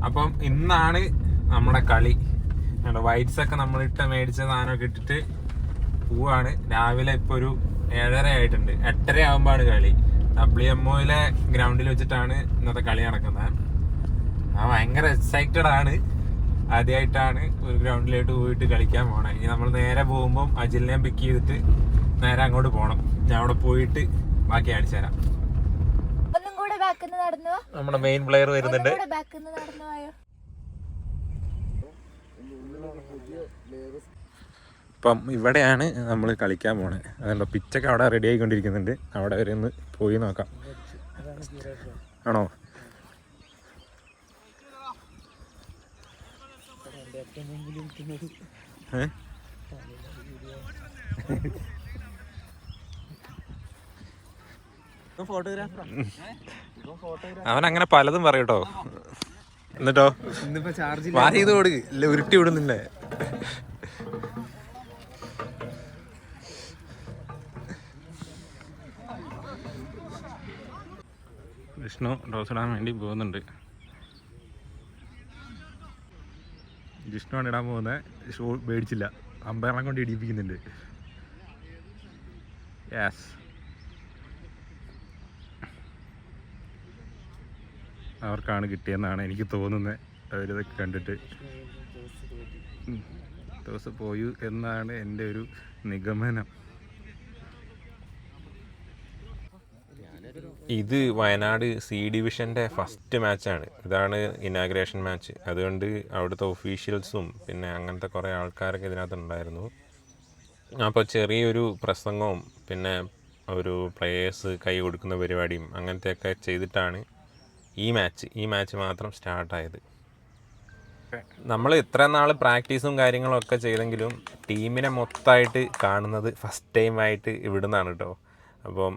അപ്പം ഇന്നാണ് നമ്മുടെ കളി. വൈറ്റ്സ് ഒക്കെ നമ്മളിട്ട് മേടിച്ച സാധനമൊക്കെ ഇട്ടിട്ട് പോവാണ്. രാവിലെ ഇപ്പോൾ ഒരു 7:30 ആയിട്ടുണ്ട്. 8:30 ആകുമ്പോഴാണ് കളി. WMOയിലെ ഗ്രൗണ്ടിൽ വെച്ചിട്ടാണ് ഇന്നത്തെ കളി നടക്കുന്നത്. ഭയങ്കര എക്സൈറ്റഡ് ആണ്. ആദ്യമായിട്ടാണ് ഒരു ഗ്രൗണ്ടിലോട്ട് പോയിട്ട് കളിക്കാൻ പോകണം. ഇനി നമ്മൾ നേരെ പോകുമ്പം അജിലിനെ പിക്ക് ചെയ്തിട്ട് നേരെ അങ്ങോട്ട് പോകണം. ഞാൻ അവിടെ പോയിട്ട് ബാക്കി കാണിച്ചു തരാം. നമ്മുടെ മെയിൻ പ്ലെയർ വരുന്നുണ്ട്. ഇപ്പം ഇവിടെയാണ് നമ്മൾ കളിക്കാൻ പോണത്. അതുകൊണ്ട് പിച്ചൊക്കെ അവിടെ റെഡി ആയിക്കൊണ്ടിരിക്കുന്നുണ്ട്. അവിടെ വരെ ഒന്ന് പോയി നോക്കാം. ആണോ? അവൻ അങ്ങനെ പലതും പറയൂട്ടോ. എന്നിട്ടോ വാരി ചെയ്ത് കൊടുക്ക്. ഇല്ല ഉരുട്ടി വിടുന്നില്ലേ? വിഷ്ണു ഡ്രോസ് ഇടാൻ വേണ്ടി പോകുന്നുണ്ട്. ജിഷ്ണുവാണ് ഇടാൻ പോകുന്നത്. ഷൂ മേടിച്ചില്ല. അമ്പയറിനെ കൊണ്ട് ഇടിപ്പിക്കുന്നുണ്ട്. യെസ്, അവർക്കാണ് കിട്ടിയെന്നാണ് എനിക്ക് തോന്നുന്നത്. അവരിതൊക്കെ കണ്ടിട്ട് ദിവസം പോയി എന്നാണ് എൻ്റെ ഒരു നിഗമനം. ഇത് വയനാട് സി ഡിവിഷൻ്റെ ഫസ്റ്റ് മാച്ചാണ്. ഇതാണ് ഇനാഗ്രേഷൻ മാച്ച്. അതുകൊണ്ട് അവിടുത്തെ ഒഫീഷ്യൽസും പിന്നെ അങ്ങനത്തെ കുറേ ആൾക്കാരൊക്കെ ഇതിനകത്തുണ്ടായിരുന്നു. അപ്പോൾ ചെറിയൊരു പ്രസംഗവും പിന്നെ ഒരു പ്ലേയേഴ്സ് കൈ കൊടുക്കുന്ന പരിപാടിയും അങ്ങനത്തെയൊക്കെ ചെയ്തിട്ടാണ് ഈ മാച്ച് മാത്രം സ്റ്റാർട്ടായത്. നമ്മൾ ഇത്ര നാൾ പ്രാക്ടീസും കാര്യങ്ങളൊക്കെ ചെയ്തെങ്കിലും ടീമിനെ മൊത്തമായിട്ട് കാണുന്നത് ഫസ്റ്റ് ടൈമായിട്ട് ഇവിടുന്നാണ് കേട്ടോ. അപ്പം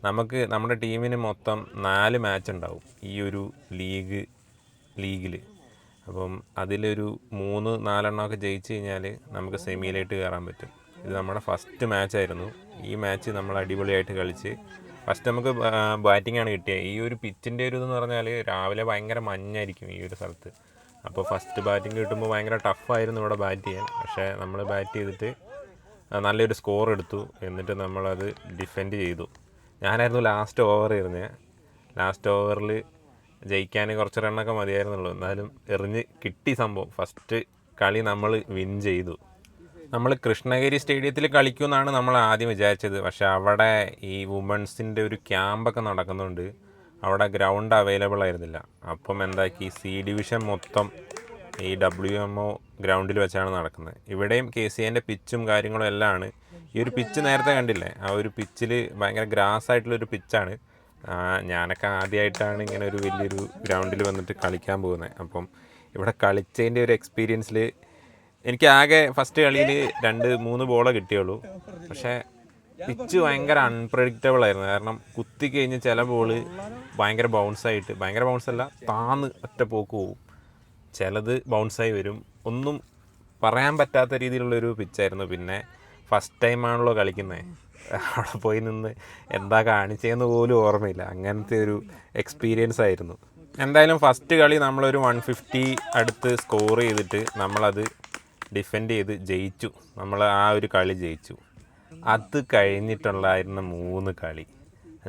നമുക്ക് നമ്മുടെ ടീമിന് മൊത്തം 4 മാച്ച് ഉണ്ടാവും ഈ ഒരു ലീഗിൽ. അപ്പം അതിലൊരു 3-4 ജയിച്ച് കഴിഞ്ഞാൽ നമുക്ക് സെമിയിലായിട്ട് കയറാൻ പറ്റും. ഇത് നമ്മുടെ ഫസ്റ്റ് മാച്ചായിരുന്നു. ഈ മാച്ച് നമ്മൾ അടിപൊളിയായിട്ട് കളിച്ച് ഫസ്റ്റ് നമുക്ക് ബാറ്റിംഗാണ് കിട്ടിയത്. ഈ ഒരു പിച്ചിൻ്റെ ഒരു ഇതെന്ന് പറഞ്ഞാൽ രാവിലെ ഭയങ്കര മഞ്ഞായിരിക്കും ഈ ഒരു സ്ഥലത്ത്. അപ്പോൾ ഫസ്റ്റ് ബാറ്റിംഗ് കിട്ടുമ്പോൾ ഭയങ്കര ടഫായിരുന്നു ഇവിടെ ബാറ്റ് ചെയ്യാൻ. പക്ഷേ നമ്മൾ ബാറ്റ് ചെയ്തിട്ട് നല്ലൊരു സ്കോർ എടുത്തു. എന്നിട്ട് നമ്മളത് ഡിഫെൻഡ് ചെയ്തു. ഞാനായിരുന്നു ലാസ്റ്റ് ഓവർ ഇരുന്നത്. ലാസ്റ്റ് ഓവറിൽ ജയിക്കാൻ കുറച്ച് റണ്ണൊക്കെ മതിയായിരുന്നുള്ളൂ. എന്നാലും എറിഞ്ഞ് കിട്ടി സംഭവം. ഫസ്റ്റ് കളി നമ്മൾ വിൻ ചെയ്തു. നമ്മൾ കൃഷ്ണഗിരി സ്റ്റേഡിയത്തിൽ കളിക്കുമെന്നാണ് നമ്മൾ ആദ്യം വിചാരിച്ചത്. പക്ഷേ അവിടെ ഈ വുമൺസിൻ്റെ ഒരു ക്യാമ്പൊക്കെ നടക്കുന്നുണ്ട്. അവിടെ ഗ്രൗണ്ട് അവൈലബിൾ ആയിരുന്നില്ല. അപ്പം എന്താക്കി, സി ഡിവിഷൻ മൊത്തം ഈ WMO ഗ്രൗണ്ടിൽ വെച്ചാണ് നടക്കുന്നത്. ഇവിടെയും KCAൻ്റെ പിച്ചും കാര്യങ്ങളും എല്ലാം ആണ്. ഈ ഒരു പിച്ച് നേരത്തെ കണ്ടില്ലേ, ആ ഒരു പിച്ചിൽ ഭയങ്കര ഗ്രാസ് ആയിട്ടുള്ളൊരു പിച്ചാണ്. ഞാനൊക്കെ ആദ്യമായിട്ടാണ് ഇങ്ങനെ ഒരു വലിയൊരു ഗ്രൗണ്ടിൽ വന്നിട്ട് കളിക്കാൻ പോകുന്നത്. അപ്പം ഇവിടെ കളിച്ചതിൻ്റെ ഒരു എക്സ്പീരിയൻസിൽ എനിക്ക് ആകെ ഫസ്റ്റ് കളിയിൽ 2-3 ബോളേ കിട്ടിയുള്ളൂ. പക്ഷേ പിച്ച് ഭയങ്കര അൺപ്രഡിക്റ്റബിൾ ആയിരുന്നു. കാരണം കുത്തി കഴിഞ്ഞ് ചില ബോള് ഭയങ്കര ബൗൺസായിട്ട്, ഭയങ്കര ബൗൺസല്ല, താന്ന് ഒറ്റ പോക്ക് പോവും. ചിലത് ബൗൺസായി വരും. ഒന്നും പറയാൻ പറ്റാത്ത രീതിയിലുള്ളൊരു പിച്ചായിരുന്നു. പിന്നെ ഫസ്റ്റ് ടൈമാണല്ലോ കളിക്കുന്നത്. അവിടെ പോയി നിന്ന് എന്താ കാണിച്ചതെന്ന് പോലും ഓർമ്മയില്ല. അങ്ങനത്തെ ഒരു എക്സ്പീരിയൻസ് ആയിരുന്നു. എന്തായാലും ഫസ്റ്റ് കളി നമ്മളൊരു 150 അടുത്ത് സ്കോർ ചെയ്തിട്ട് നമ്മളത് ഡിഫെൻഡ് ചെയ്ത് ജയിച്ചു. നമ്മൾ ആ ഒരു കളി ജയിച്ചു. അത് കഴിഞ്ഞിട്ടുണ്ടായിരുന്ന 3 കളി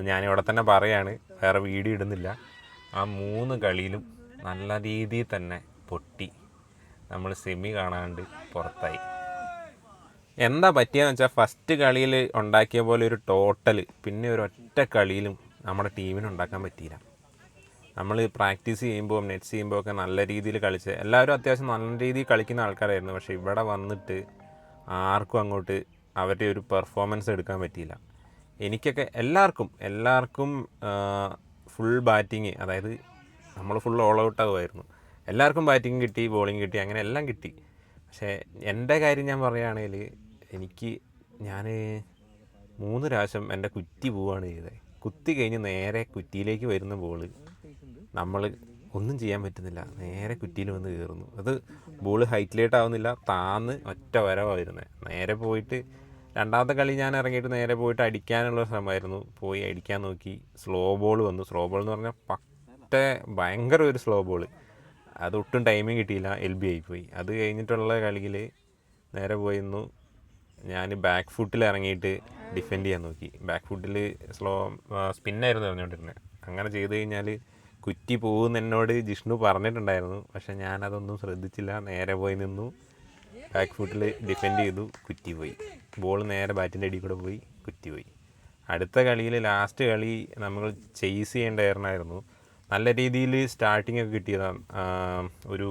ഞാനിവിടെ തന്നെ പറയാണ്, വേറെ വീഡിയോ ഇടുന്നില്ല. ആ 3 കളിയിലും നല്ല രീതിയിൽ തന്നെ പൊട്ടി. നമ്മൾ സെമി കാണാണ്ട് പുറത്തായി. എന്താ പറ്റിയെന്ന് വെച്ചാൽ ഫസ്റ്റ് കളിയിൽ ഉണ്ടാക്കിയ പോലെ ഒരു ടോട്ടൽ പിന്നെ ഒരു ഒറ്റ കളിയിലും നമ്മുടെ ടീമിന് ഉണ്ടാക്കാൻ പറ്റിയില്ല. നമ്മൾ പ്രാക്ടീസ് ചെയ്യുമ്പോൾ നെറ്റ്സ് ചെയ്യുമ്പോൾ ഒക്കെ നല്ല രീതിയിൽ കളിച്ച് എല്ലാവരും അത്യാവശ്യം നല്ല രീതിയിൽ കളിക്കുന്ന ആൾക്കാരായിരുന്നു. പക്ഷേ ഇവിടെ വന്നിട്ട് ആർക്കും അങ്ങോട്ട് അവരുടെ ഒരു പെർഫോമൻസ് എടുക്കാൻ പറ്റിയില്ല. എനിക്കൊക്കെ എല്ലാവർക്കും ഫുൾ ബാറ്റിങ്, അതായത് നമ്മൾ ഫുൾ ഓൾ ഔട്ട് ആകുമായിരുന്നു. എല്ലാവർക്കും ബാറ്റിങ് കിട്ടി, ബോളിങ് കിട്ടി, അങ്ങനെ എല്ലാം കിട്ടി. പക്ഷേ എൻ്റെ കാര്യം ഞാൻ പറയുകയാണെങ്കിൽ ഞാൻ 3 പ്രാവശ്യം എൻ്റെ കുറ്റി പോവുകയാണ് ചെയ്തത്. കുത്തി കഴിഞ്ഞ് നേരെ കുറ്റിയിലേക്ക് വരുന്ന ബോള് നമ്മൾ ഒന്നും ചെയ്യാൻ പറ്റുന്നില്ല, നേരെ കുറ്റിയിൽ വന്ന് കയറുന്നു. അത് ബോൾ ഹൈറ്റിലേട്ട് ആവുന്നില്ല, താന്ന് ഒറ്റ വരവായിരുന്നത്. നേരെ പോയിട്ട് രണ്ടാമത്തെ കളി ഞാൻ ഇറങ്ങിയിട്ട് നേരെ പോയിട്ട് അടിക്കാനുള്ള ശ്രമമായിരുന്നു. പോയി അടിക്കാൻ നോക്കി, സ്ലോ ബോൾ വന്നു. സ്ലോ ബോൾ എന്ന് പറഞ്ഞാൽ ഭയങ്കര ഒരു സ്ലോ ബോൾ. അതൊട്ടും ടൈമിങ് കിട്ടിയില്ല, LB ആയിപ്പോയി. അത് കഴിഞ്ഞിട്ടുള്ള കളിയിൽ നേരെ പോയിരുന്നു, ഞാൻ ബാക്ക് ഫുട്ടിൽ ഇറങ്ങിയിട്ട് ഡിഫെൻഡ് ചെയ്യാൻ നോക്കി. ബാക്ക് ഫുട്ടിൽ സ്പിന്നായിരുന്നു എറിഞ്ഞുകൊണ്ടിരുന്നത്. അങ്ങനെ ചെയ്ത് കഴിഞ്ഞാൽ കുറ്റി പോകുമെന്ന് എന്നോട് ജിഷ്ണു പറഞ്ഞിട്ടുണ്ടായിരുന്നു. പക്ഷേ ഞാനതൊന്നും ശ്രദ്ധിച്ചില്ല, നേരെ പോയി നിന്നു, ബാക്ക് ഫുട്ടിൽ ഡിഫെൻഡ് ചെയ്തു, കുറ്റി പോയി. ബോൾ നേരെ ബാറ്റിൻ്റെ അടിയിൽ കൂടെ പോയി, കുറ്റി പോയി. അടുത്ത കളിയിൽ ലാസ്റ്റ് കളി നമ്മൾ ചേസ് ചെയ്യേണ്ടായിരുന്നു. നല്ല രീതിയിൽ സ്റ്റാർട്ടിംഗ് ഒക്കെ കിട്ടിയതാണ്. ഒരു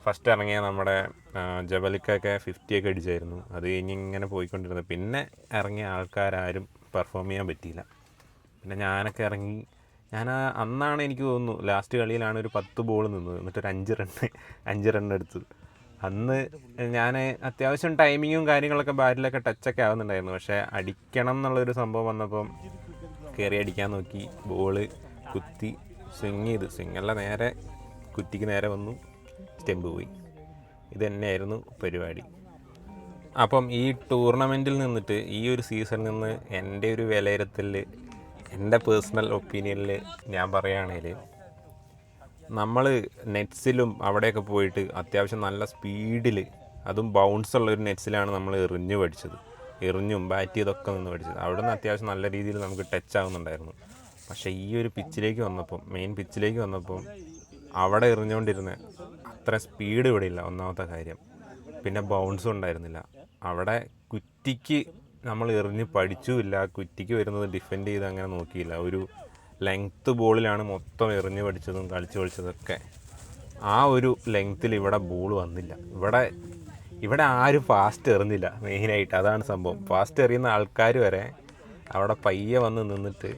ഫസ്റ്റ് ഇറങ്ങിയ നമ്മുടെ ജബലിക്കൊക്കെ 50 ഒക്കെ അടിച്ചായിരുന്നു. അത് കഴിഞ്ഞ് ഇങ്ങനെ പോയിക്കൊണ്ടിരുന്നത്. പിന്നെ ഇറങ്ങിയ ആൾക്കാരും പെർഫോം ചെയ്യാൻ പറ്റിയില്ല. പിന്നെ ഞാനൊക്കെ ഇറങ്ങി, അന്നാണ് എനിക്ക് തോന്നുന്നു ലാസ്റ്റ് കളിയിലാണ് ഒരു 10 ബോൾ നിന്നത്, എന്നിട്ടൊരു 5 റൺ എടുത്തു. അന്ന് ഞാൻ അത്യാവശ്യം ടൈമിങ്ങും കാര്യങ്ങളൊക്കെ ബാറ്റിലൊക്കെ ടച്ചൊക്കെ ആവുന്നുണ്ടായിരുന്നു. പക്ഷേ അടിക്കണം എന്നുള്ളൊരു സംഭവം വന്നപ്പം കയറി അടിക്കാൻ നോക്കി, ബോള് കുത്തി സ്വിങ്ങല്ല, നേരെ കുറ്റിക്ക് നേരെ വന്നു, സ്റ്റെമ്പ് പോയി. ഇത് തന്നെയായിരുന്നു പരിപാടി. അപ്പം ഈ ടൂർണമെൻറ്റിൽ നിന്നിട്ട്, ഈ ഒരു സീസണിൽ നിന്ന് എൻ്റെ ഒരു വിലയിരുത്തലിൽ, എൻ്റെ പേഴ്സണൽ ഒപ്പീനിയനിൽ ഞാൻ പറയുകയാണെങ്കിൽ, നമ്മൾ നെറ്റ്സിലും അവിടെയൊക്കെ പോയിട്ട് അത്യാവശ്യം നല്ല സ്പീഡിൽ, അതും ബൗൺസ് ഉള്ളൊരു നെറ്റ്സിലാണ് നമ്മൾ എറിഞ്ഞും ബാറ്റ് ചെയ്തൊക്കെ നിന്ന് പഠിച്ചത്. അവിടെ നിന്ന് അത്യാവശ്യം നല്ല രീതിയിൽ നമുക്ക് ടച്ച് ആവുന്നുണ്ടായിരുന്നു. പക്ഷേ ഈ ഒരു മെയിൻ പിച്ചിലേക്ക് വന്നപ്പം അവിടെ എറിഞ്ഞുകൊണ്ടിരുന്ന അത്ര സ്പീഡ് ഇവിടെ ഇല്ല, ഒന്നാമത്തെ കാര്യം. പിന്നെ ബൗൺസും ഉണ്ടായിരുന്നില്ല. അവിടെ കുറ്റിക്ക് നമ്മൾ എറിഞ്ഞ് പഠിച്ചുമില്ല, കുറ്റിക്ക് വരുന്നത് ഡിഫെൻഡ് ചെയ്ത് അങ്ങനെ നോക്കിയില്ല. ഒരു ലെങ്ത്ത് ബോളിലാണ് മൊത്തം എറിഞ്ഞ് പഠിച്ചതും കളിച്ചതൊക്കെ. ആ ഒരു ലെങ്ത്തിൽ ഇവിടെ ബോൾ വന്നില്ല. ഇവിടെ ആരും ഫാസ്റ്റ് എറിഞ്ഞില്ല, മെയിനായിട്ട് അതാണ് സംഭവം. ഫാസ്റ്റ് എറിയുന്ന ആൾക്കാർ വരെ അവിടെ പയ്യെ വന്ന് നിന്നിട്ട്,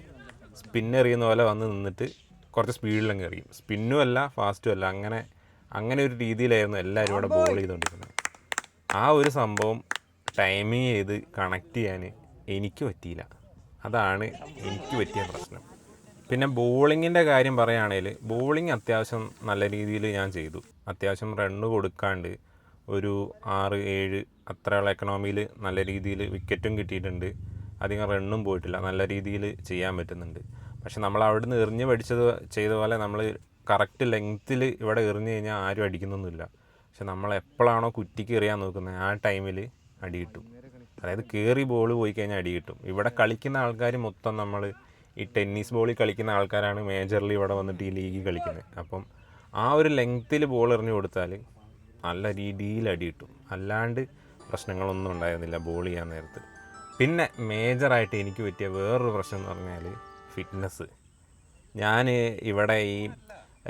എറിയുന്ന പോലെ വന്ന് നിന്നിട്ട് കുറച്ച് സ്പീഡിലങ്ങ് എറിയും. സ്പിന്നും അല്ല ഫാസ്റ്റും അല്ല, അങ്ങനെ ഒരു രീതിയിലായിരുന്നു എല്ലാവരും ഇവിടെ ബോൾ ചെയ്തുകൊണ്ടിരുന്നത്. ആ ഒരു സംഭവം ടൈമിങ് ചെയ്ത് കണക്ട് ചെയ്യാൻ എനിക്ക് പറ്റിയില്ല. അതാണ് എനിക്ക് പറ്റിയ പ്രശ്നം. പിന്നെ ബോളിങ്ങിൻ്റെ കാര്യം പറയുകയാണെങ്കിൽ, ബോളിങ് അത്യാവശ്യം നല്ല രീതിയിൽ ഞാൻ ചെയ്തു. അത്യാവശ്യം റണ്ണ് കൊടുക്കാണ്ട് ഒരു 6-7 അത്രയുള്ള എക്കണോമിയിൽ നല്ല രീതിയിൽ വിക്കറ്റും കിട്ടിയിട്ടുണ്ട്. അധികം റണ്ണും പോയിട്ടില്ല, നല്ല രീതിയിൽ ചെയ്യാൻ പറ്റുന്നുണ്ട്. പക്ഷെ നമ്മൾ അവിടുന്ന് എറിഞ്ഞ് ചെയ്ത പോലെ നമ്മൾ കറക്റ്റ് ലെങ്ത്തിൽ ഇവിടെ എറിഞ്ഞ് കഴിഞ്ഞാൽ ആരും അടിക്കുന്നൊന്നുമില്ല. പക്ഷെ നമ്മൾ എപ്പോഴാണോ കുറ്റിക്ക് എറിയാൻ നോക്കുന്നത് ആ ടൈമിൽ അടി കിട്ടും. അതായത് കയറി ബോൾ പോയി കഴിഞ്ഞാൽ അടി കിട്ടും. ഇവിടെ കളിക്കുന്ന ആൾക്കാർ മൊത്തം നമ്മൾ ഈ ടെന്നീസ് ബോളിൽ കളിക്കുന്ന ആൾക്കാരാണ് മേജറിൽ ഇവിടെ വന്നിട്ട് ഈ ലീഗിൽ കളിക്കുന്നത്. അപ്പം ആ ഒരു ലെങ്ത്തിൽ ബോൾ എറിഞ്ഞ് കൊടുത്താൽ നല്ല രീതിയിൽ അടി കിട്ടും. അല്ലാണ്ട് പ്രശ്നങ്ങളൊന്നും ഉണ്ടായിരുന്നില്ല ബോൾ ചെയ്യാൻ നേരത്ത്. പിന്നെ മേജറായിട്ട് എനിക്ക് പറ്റിയ വേറൊരു പ്രശ്നം എന്ന് പറഞ്ഞാൽ ഫിറ്റ്നസ്. ഞാൻ ഇവിടെ ഈ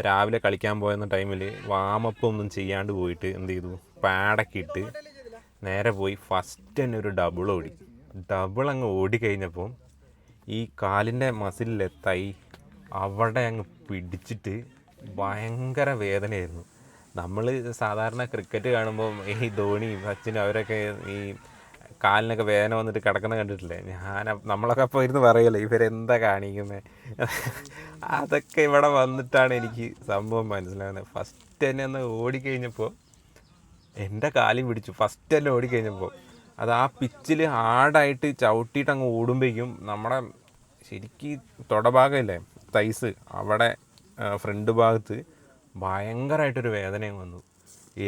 രാവിലെ കളിക്കാൻ പോയെന്ന ടൈമിൽ വാമപ്പ് ഒന്നും ചെയ്യാണ്ട് പോയിട്ട് എന്ത് ചെയ്തു, പാഡൊക്കെ ഇട്ട് നേരെ പോയി ഫസ്റ്റ് തന്നെ ഒരു ഡബിൾ അങ്ങ് ഓടിക്കഴിഞ്ഞപ്പോൾ ഈ കാലിൻ്റെ മസിലിലെ അവിടെ അങ്ങ് പിടിച്ചിട്ട് ഭയങ്കര വേദനയായിരുന്നു. നമ്മൾ സാധാരണ ക്രിക്കറ്റ് കാണുമ്പോൾ ഈ ധോണിയും സച്ചിനും അവരൊക്കെ ഈ കാലിനൊക്കെ വേദന വന്നിട്ട് കിടക്കുന്ന കണ്ടിട്ടില്ലേ? നമ്മളൊക്കെ അപ്പോൾ ഇരുന്ന് പറയല്ലേ ഇവരെന്താ കാണിക്കുന്നത്. അതൊക്കെ ഇവിടെ വന്നിട്ടാണ് എനിക്ക് സംഭവം മനസ്സിലാകുന്നത്. ഫസ്റ്റ് തന്നെ ഒന്ന് ഓടിക്കഴിഞ്ഞപ്പോൾ എൻ്റെ കാലിൽ പിടിച്ചു. ഫസ്റ്റ് തന്നെ ഓടിക്കഴിഞ്ഞപ്പോൾ അത് ആ പിച്ചിൽ ഹാർഡായിട്ട് ചവിട്ടിയിട്ട് അങ്ങ് ഓടുമ്പോഴേക്കും നമ്മുടെ ശരിക്കും തുടഭാഗമില്ലേ, തൈസ്, അവിടെ ഫ്രണ്ട് ഭാഗത്ത് ഭയങ്കരമായിട്ടൊരു വേദനയും വന്നു.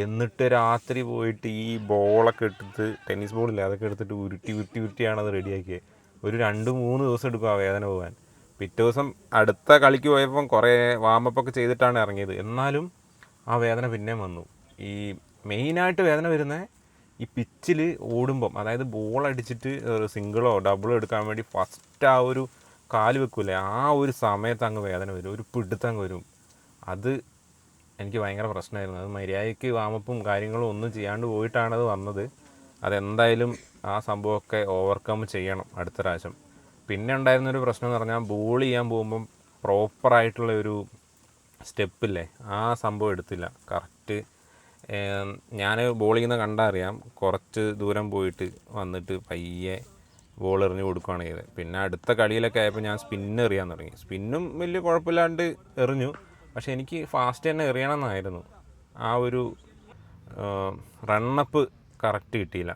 എന്നിട്ട് രാത്രി പോയിട്ട് ഈ ബോളൊക്കെ എടുത്തിട്ട്, ടെന്നീസ് ബോളില്ലേ, അതൊക്കെ എടുത്തിട്ട് ഉരുട്ടിയാണ് അത് റെഡിയാക്കിയത്. ഒരു 2-3 ദിവസം എടുക്കും ആ വേദന പോകാൻ. പിറ്റേ ദിവസം അടുത്ത കളിക്ക് പോയപ്പം കുറേ വാമപ്പൊക്കെ ചെയ്തിട്ടാണ് ഇറങ്ങിയത്. എന്നാലും ആ വേദന പിന്നെയും വന്നു. ഈ മെയിനായിട്ട് വേദന വരുന്നത് ഈ പിച്ചിൽ ഓടുമ്പം, അതായത് ബോൾ അടിച്ചിട്ട് സിംഗിളോ ഡബിളോ എടുക്കാൻ വേണ്ടി ഫസ്റ്റ് ആ ഒരു കാല് വെക്കൂലേ, ആ ഒരു സമയത്ത് അങ്ങ് വേദന വരും, ഒരു പിടുത്തങ്ങ് വരും. അത് എനിക്ക് ഭയങ്കര പ്രശ്നമായിരുന്നു. അത് മര്യാദയ്ക്ക് വാമപ്പും കാര്യങ്ങളും ഒന്നും ചെയ്യാണ്ട് പോയിട്ടാണത് വന്നത്. അതെന്തായാലും ആ സംഭവമൊക്കെ ഓവർകം ചെയ്യണം അടുത്ത പ്രാവശ്യം. പിന്നെ ഉണ്ടായിരുന്നൊരു പ്രശ്നം എന്ന് പറഞ്ഞാൽ, ബോൾ ചെയ്യാൻ പോകുമ്പം പ്രോപ്പറായിട്ടുള്ള ഒരു സ്റ്റെപ്പില്ലേ, ആ സംഭവം എടുത്തില്ല കറക്റ്റ്. ഞാൻ ബോൾ ചെയ്യുന്ന കണ്ടറിയാം, കുറച്ച് ദൂരം പോയിട്ട് വന്നിട്ട് പയ്യെ ബോൾ എറിഞ്ഞ് കൊടുക്കുകയാണ് ചെയ്തത്. പിന്നെ അടുത്ത കളിയിലൊക്കെ ആയപ്പോൾ ഞാൻ സ്പിന്ന് എറിയാൻ തുടങ്ങി. സ്പിന്നും വലിയ കുഴപ്പമില്ലാണ്ട് എറിഞ്ഞു. പക്ഷേ എനിക്ക് ഫാസ്റ്റ് തന്നെ എറിയണമെന്നായിരുന്നു. ആ ഒരു റണ്ണപ്പ് കറക്റ്റ് കിട്ടിയില്ല.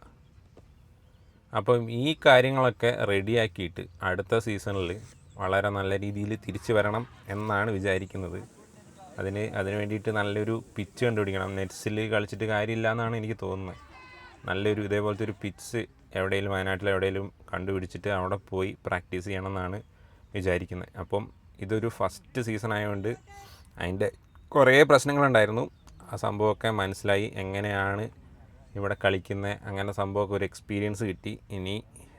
അപ്പം ഈ കാര്യങ്ങളൊക്കെ റെഡിയാക്കിയിട്ട് അടുത്ത സീസണിൽ വളരെ നല്ല രീതിയിൽ തിരിച്ചു വരണം എന്നാണ് വിചാരിക്കുന്നത്. അതിന് വേണ്ടിയിട്ട് നല്ലൊരു പിച്ച് കണ്ടുപിടിക്കണം. നെറ്റ്സിൽ കളിച്ചിട്ട് കാര്യമില്ല എന്നാണ് എനിക്ക് തോന്നുന്നത്. നല്ലൊരു ഇതേപോലത്തെ ഒരു പിച്ച് എവിടെയെങ്കിലും വയനാട്ടിൽ എവിടെയെങ്കിലും കണ്ടുപിടിച്ചിട്ട് അവിടെ പോയി പ്രാക്ടീസ് ചെയ്യണം എന്നാണ് വിചാരിക്കുന്നത്. അപ്പം ഇതൊരു ഫസ്റ്റ് സീസൺ ആയതുകൊണ്ട് അതിൻ്റെ കുറേ പ്രശ്നങ്ങളുണ്ടായിരുന്നു. ആ സംഭവമൊക്കെ മനസ്സിലായി, എങ്ങനെയാണ് ഇവിടെ കളിക്കുന്നത്, അങ്ങനെ സംഭവമൊക്കെ ഒരു എക്സ്പീരിയൻസ് കിട്ടി. ഇനി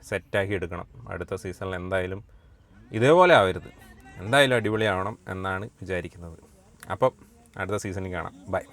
സെറ്റാക്കി എടുക്കണം. അടുത്ത സീസണിൽ എന്തായാലും ഇതേപോലെ ആവരുത്, എന്തായാലും അടിപൊളിയാവണം എന്നാണ് വിചാരിക്കുന്നത്. അപ്പം അടുത്ത സീസണിൽ കാണാം. ബൈ.